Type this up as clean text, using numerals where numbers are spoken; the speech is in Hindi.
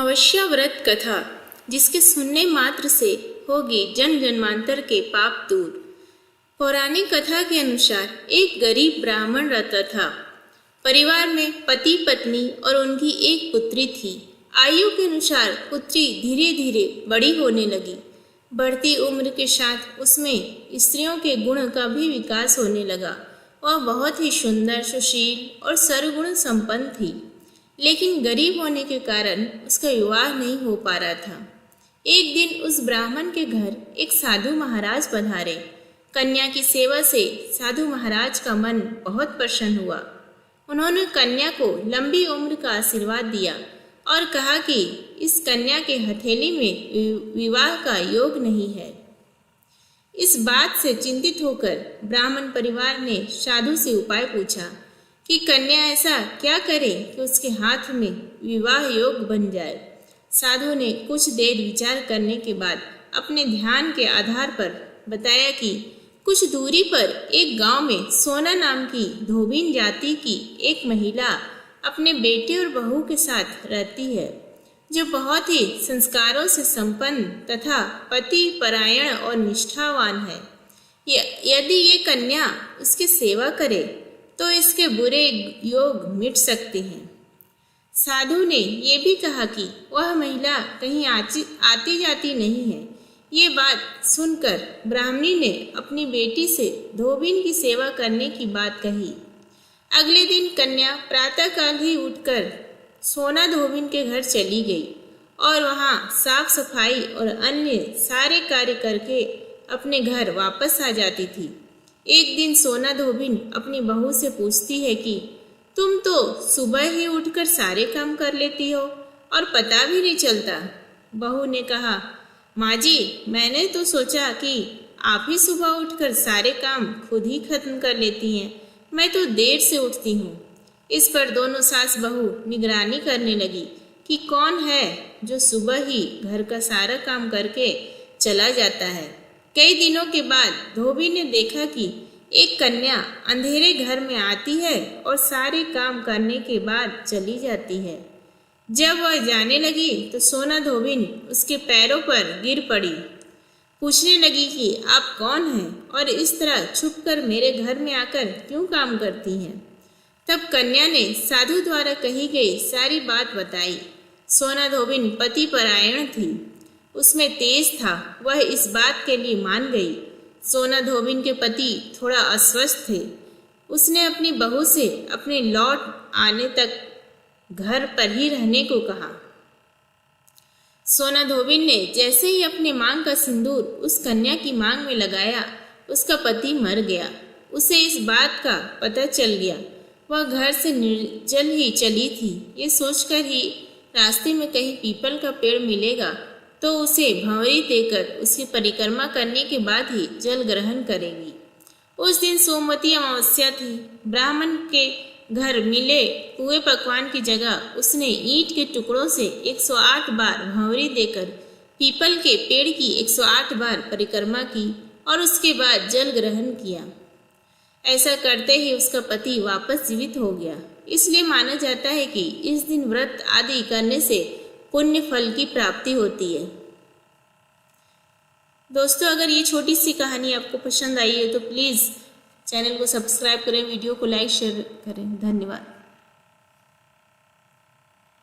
भविष्यव्रत कथा, जिसके सुनने मात्र से होगी जन्म जन्मांतर के पाप दूर। पौराणिक कथा के अनुसार एक गरीब ब्राह्मण रहता था। परिवार में पति पत्नी और उनकी एक पुत्री थी। आयु के अनुसार पुत्री धीरे धीरे बड़ी होने लगी। बढ़ती उम्र के साथ उसमें स्त्रियों के गुण का भी विकास होने लगा। वह बहुत ही सुंदर, सुशील और सर्वगुण संपन्न थी, लेकिन गरीब होने के कारण उसका विवाह नहीं हो पा रहा था। एक दिन उस ब्राह्मण के घर एक साधु महाराज पधारे। कन्या की सेवा से साधु महाराज का मन बहुत प्रसन्न हुआ। उन्होंने कन्या को लंबी उम्र का आशीर्वाद दिया और कहा कि इस कन्या के हथेली में विवाह का योग नहीं है। इस बात से चिंतित होकर ब्राह्मण परिवार ने साधु से उपाय पूछा कि कन्या ऐसा क्या करे कि उसके हाथ में विवाह योग बन जाए। साधु ने कुछ देर विचार करने के बाद अपने ध्यान के आधार पर बताया कि कुछ दूरी पर एक गांव में सोना नाम की धोबिन जाति की एक महिला अपने बेटे और बहू के साथ रहती है, जो बहुत ही संस्कारों से संपन्न तथा पति परायण और निष्ठावान है। यदि ये कन्या उसकी सेवा करे तो इसके बुरे योग मिट सकते हैं। साधु ने यह भी कहा कि वह महिला कहीं आती जाती नहीं है। ये बात सुनकर ब्राह्मणी ने अपनी बेटी से धोबिन की सेवा करने की बात कही। अगले दिन कन्या प्रातःकाल ही उठकर सोना धोबिन के घर चली गई और वहां साफ सफाई और अन्य सारे कार्य करके अपने घर वापस आ जाती थी। एक दिन सोना धोबिन अपनी बहू से पूछती है कि तुम तो सुबह ही उठकर सारे काम कर लेती हो और पता भी नहीं चलता। बहू ने कहा, माँ जी, मैंने तो सोचा कि आप ही सुबह उठकर सारे काम खुद ही खत्म कर लेती हैं। मैं तो देर से उठती हूँ। इस पर दोनों सास बहू निगरानी करने लगी कि कौन है जो सुबह ही घर का सारा काम करके चला जाता है। कई दिनों के बाद धोबी ने देखा कि एक कन्या अंधेरे घर में आती है और सारे काम करने के बाद चली जाती है। जब वह जाने लगी तो सोना धोबिन उसके पैरों पर गिर पड़ी। पूछने लगी कि आप कौन हैं और इस तरह छुपकर मेरे घर में आकर क्यों काम करती हैं। तब कन्या ने साधु द्वारा कही गई सारी बात बताई। सोना धोबिन पति परायण थी, उसमें तेज था। वह इस बात के लिए मान गई। सोना धोबिन के पति थोड़ा अस्वस्थ थे। उसने अपनी बहू से अपने लौट आने तक घर पर ही रहने को कहा। सोना धोबिन ने जैसे ही अपने मांग का सिंदूर उस कन्या की मांग में लगाया, उसका पति मर गया। उसे इस बात का पता चल गया। वह घर से निर्जल ही चली थी। ये सोचकर ही रास्ते में कहीं पीपल का पेड़ मिलेगा तो उसे भंवरी देकर उसकी परिक्रमा करने के बाद ही जल ग्रहण करेगी। उस दिन सोमवती अमावस्या थी। ब्राह्मण के घर मिले पुए पकवान की जगह उसने ईंट के टुकड़ों से 108 बार भंवरी देकर पीपल के पेड़ की 108 बार परिक्रमा की और उसके बाद जल ग्रहण किया। ऐसा करते ही उसका पति वापस जीवित हो गया। इसलिए माना जाता है कि इस दिन व्रत आदि करने से पुण्य फल की प्राप्ति होती है। दोस्तों, अगर ये छोटी सी कहानी आपको पसंद आई है तो प्लीज़ चैनल को सब्सक्राइब करें, वीडियो को लाइक शेयर करें। धन्यवाद।